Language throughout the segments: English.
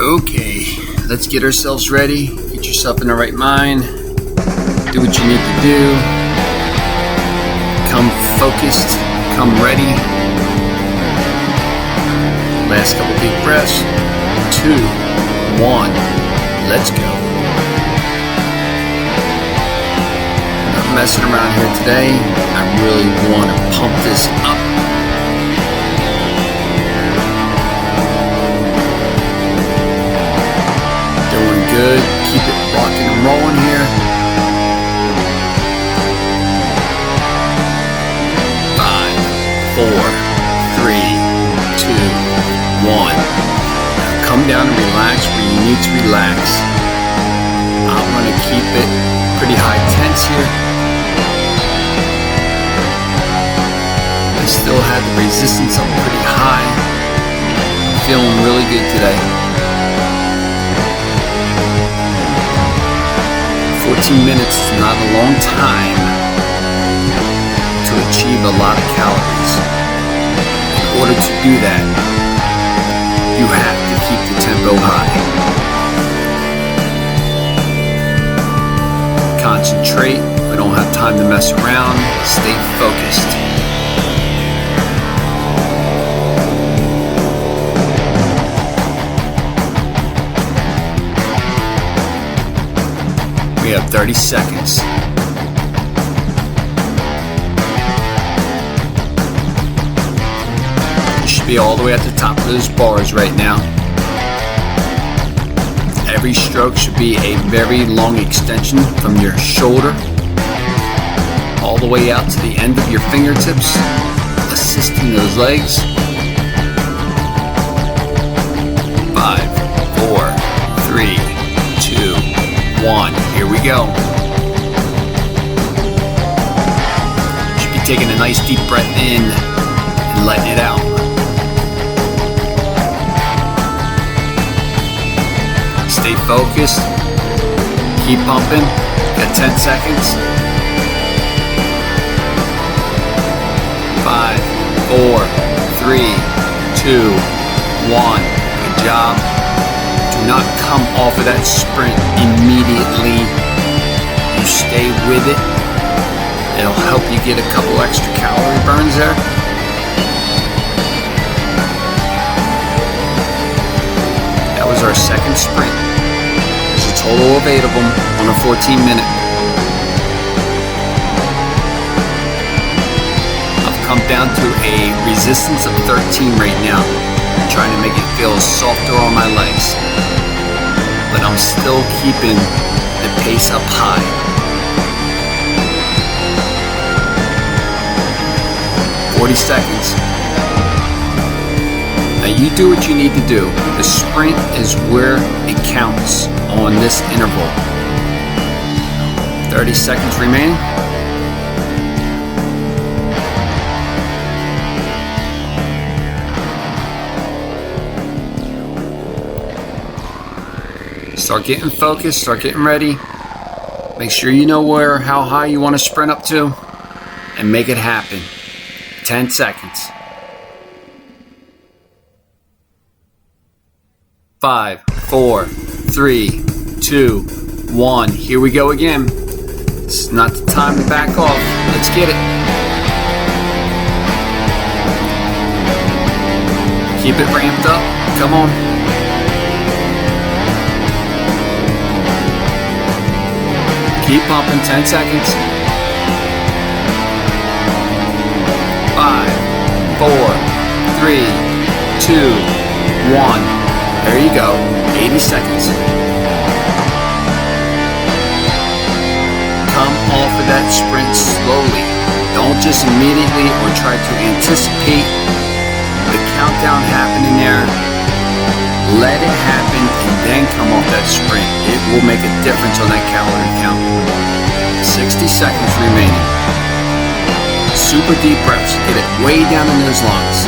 Okay, let's get ourselves ready. Get yourself in the right mind. Do what you need to do. Come focused. Come ready. Last couple deep breaths. 2, 1. Let's go. Not messing around here today. I really want to pump this up. Doing good. Keep it rocking and rolling here. 5, 4, 3, 2, 1. Now come down and relax where you need to relax. I'm going to keep it pretty high tense here. I still have the resistance up pretty high. Feeling really good today. 14 minutes is not a long time to achieve a lot of calories. In order to do that, you have to keep the tempo high. Concentrate. We don't have time to mess around. Stay focused. We have 30 seconds. You should be all the way at the top of those bars right now. Every stroke should be a very long extension from your shoulder all the way out to the end of your fingertips, assisting those legs. 5, 4, 3, 2, 1. Here we go. You should be taking a nice deep breath in and letting it out. Stay focused. Keep pumping. Got 10 seconds. 5, 4, 3, 2, 1. Good job. Do not come off of that sprint immediately. You stay with it. It'll help you get a couple extra calorie burns there. That was our second sprint. There's a total of 8 of them on a 14-minute. I've come down to a resistance of 13 right now. I'm trying to make it feel softer on my legs. But I'm still keeping the pace up high. "40 seconds. Now you do what you need to do. The sprint is where it counts on this interval. 30 seconds remaining. Start getting focused, start getting ready. Make sure you know how high you want to sprint up to and make it happen. 10 seconds. 5, 4, 3, 2, 1. Here we go again. It's not the time to back off. Let's get it. Keep it ramped up. Come on. Keep pumping, 10 seconds. 5, 4, 3, 2, 1. There you go, 80 seconds. Come off of that sprint slowly. Don't just immediately or try to anticipate the countdown happening there. Let it happen and then come off that sprint. It will make a difference on that calorie count. 60 seconds remaining. Super deep breaths. Get it way down in those lungs.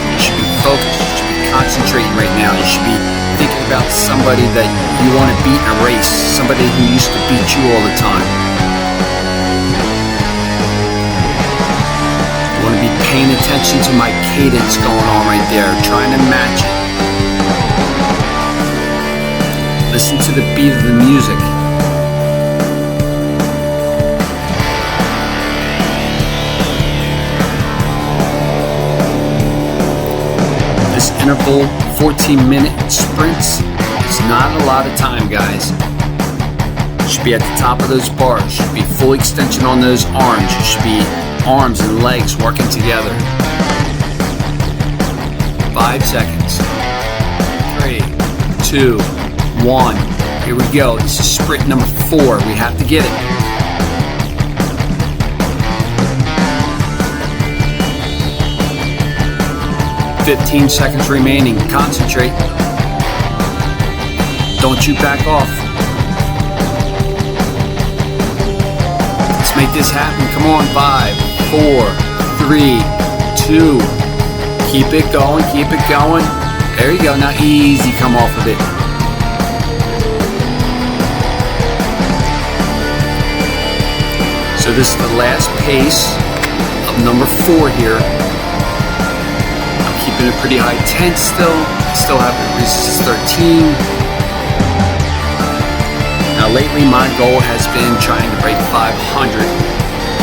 You should be focused. You should be concentrating right now. You should be thinking about somebody that you want to beat in a race. Somebody who used to beat you all the time. You want to be paying attention to my cadence going on right there, trying to match it. Listen to the beat of the music. This interval 14-minute sprints is not a lot of time, guys. Should be at the top of those bars. Should be full extension on those arms. You should be arms and legs working together. 5 seconds. 3, 2, 1. Here we go. This is sprint number 4. We have to get it. "15 seconds remaining. Concentrate. Don't you back off. Let's make this happen. Come on. 5, 4, 3, 2. Keep it going. Keep it going. There you go. Now easy. Come off of it. So this is the last pace of number 4 here. I'm keeping it pretty high tense still. Still haven't reached 13. Now lately my goal has been trying to break 500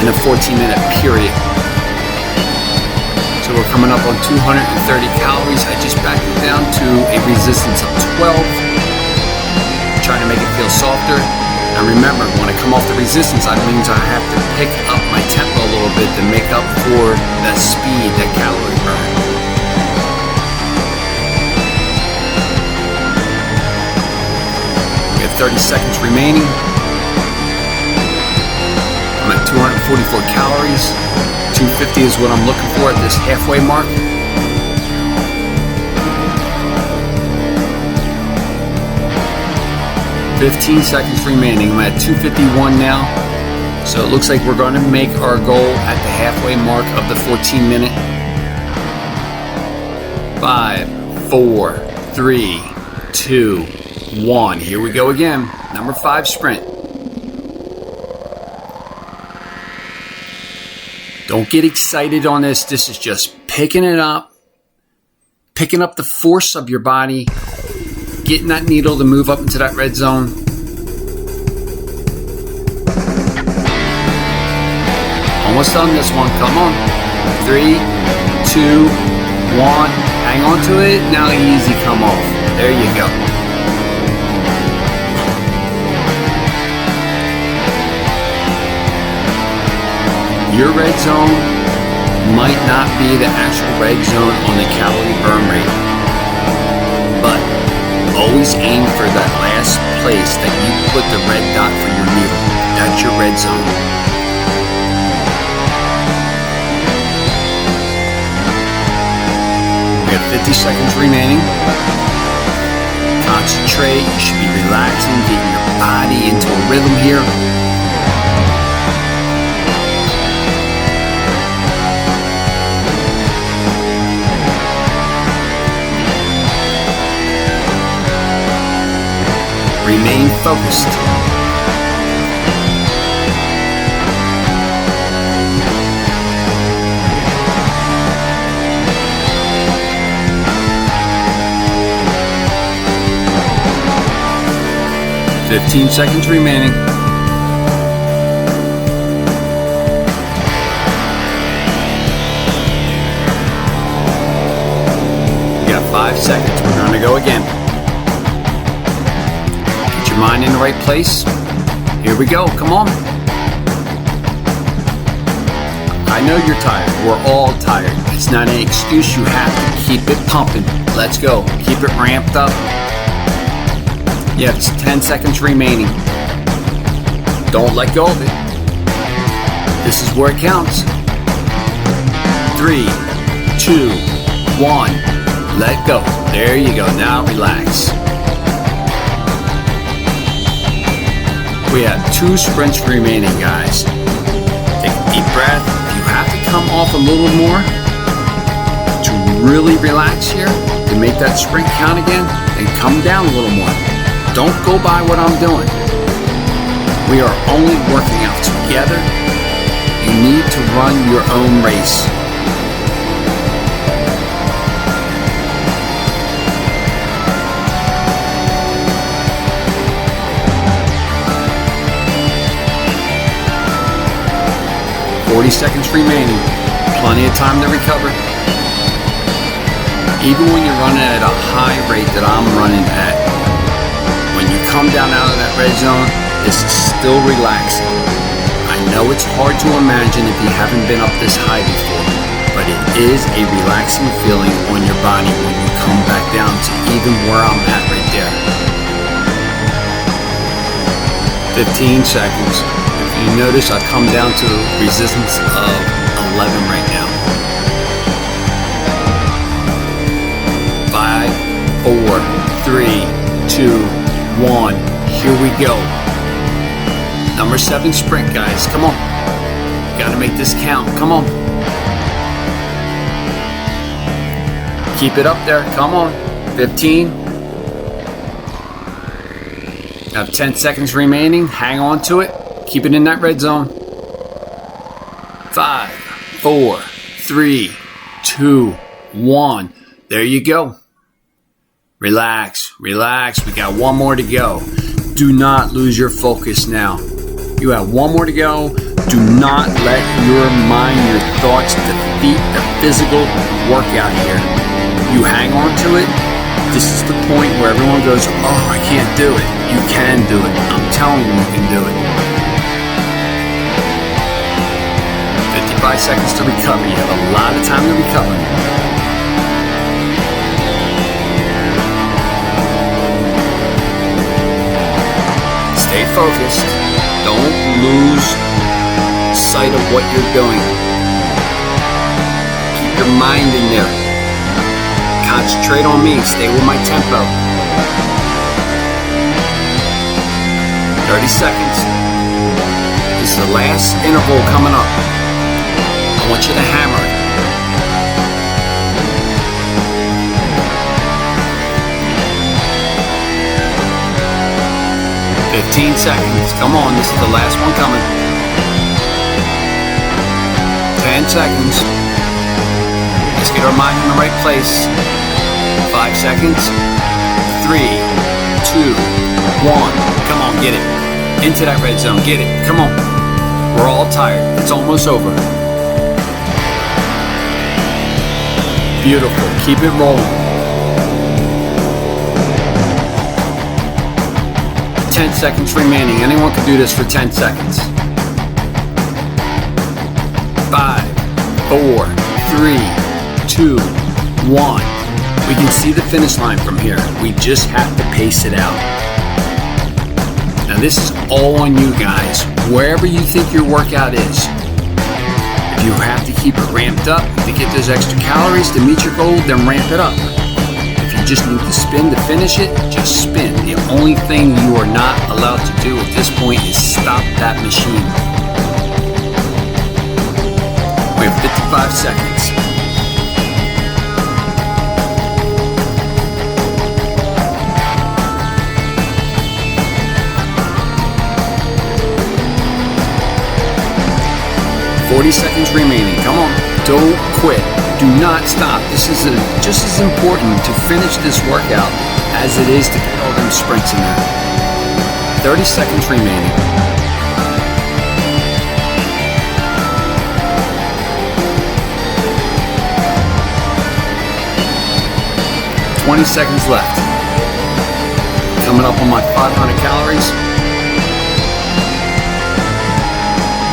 in a 14-minute period. So we're coming up on 230 calories. I just backed it down to a resistance of 12. Trying to make it feel softer. Now remember, when I come off the resistance, that means I have to pick up my tempo a little bit to make up for that speed, that calorie burn. We have 30 seconds remaining. I'm at 244 calories. 250 is what I'm looking for at this halfway mark. "15 seconds remaining. I'm at 251 now. So it looks like we're going to make our goal at the halfway mark of the 14-minute. 5, 4, 3, 2, 1. Here we go again. Number 5 sprint. Don't get excited on this. This is just picking it up. Picking up the force of your body. Getting that needle to move up into that red zone. Almost done this one. Come on. 3, 2, 1. Hang on to it. Now easy come off. There you go. Your red zone might not be the actual red zone on the calorie burn rate. But always aim for that last place that you put the red dot for your needle. That's your red zone. We have 50 seconds remaining. Concentrate. You should be relaxing, getting your body into a rhythm here. Remain focused. "15 seconds remaining. We got 5 seconds. We're going to go again. Your mind in the right place. Here we go. Come on. I know you're tired. We're all tired. It's not an excuse. You have to keep it pumping. Let's go. Keep it ramped up. You have 10 seconds remaining. Don't let go of it. This is where it counts. 3, 2, 1. Let go. There you go. Now relax. We have 2 sprints remaining, guys. Take a deep breath. If you have to come off a little more to really relax here, to make that sprint count again, then come down a little more. Don't go by what I'm doing. We are only working out together. You need to run your own race. 40 seconds remaining. Plenty of time to recover. Even when you're running at a high rate that I'm running at, when you come down out of that red zone, this is still relaxing. I know it's hard to imagine if you haven't been up this high before, but it is a relaxing feeling on your body when you come back down to even where I'm at right there. 15 seconds. If you notice, I come down to a resistance of 11 right now. 5, 4, 3, 2, 1. Here we go. Number 7 sprint, guys. Come on. Gotta make this count. Come on. Keep it up there. Come on. 15. Have 10 seconds remaining. Hang on to it. Keep it in that red zone. 5, 4, 3, 2, 1. There you go. Relax, relax. We got one more to go. Do not lose your focus now. You have one more to go. Do not let your mind, your thoughts defeat the physical workout here. You hang on to it. This is the point where everyone goes, oh, I can't do it. You can do it. I'm telling you, you can do it. 55 seconds to recover. You have a lot of time to recover. Stay focused. Don't lose sight of what you're doing. Keep your mind in there. Concentrate on me. Stay with my tempo. 30 seconds. This is the last interval coming up. I want you to hammer it. 15 seconds. Come on, this is the last one coming. 10 seconds. Let's get our mind in the right place. 5 seconds. 3, 2, 1. Come on, get it. Into that red zone. Get it. Come on. We're all tired. It's almost over. Beautiful. Keep it rolling. 10 seconds remaining. Anyone can do this for 10 seconds. 5, 4, 3, 2, 1. We can see the finish line from here. We just have to pace it out. Now this is all on you guys. Wherever you think your workout is. If you have to keep it ramped up to get those extra calories to meet your goal, then ramp it up. If you just need to spin to finish it, just spin. The only thing you are not allowed to do at this point is stop that machine. We have 55 seconds. Seconds remaining. Come on. Don't quit. Do not stop. This is just as important to finish this workout as it is to get all them sprints in there. 30 seconds remaining. $20 seconds left. Coming up on my 500 calories.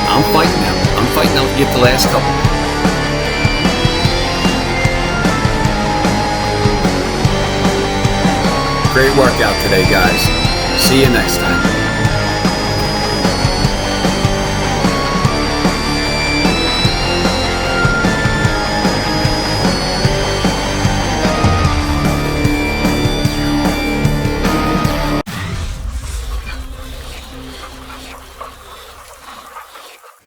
I'm fighting now. I'm fighting out to get the last couple. Great workout today, guys. See you next time.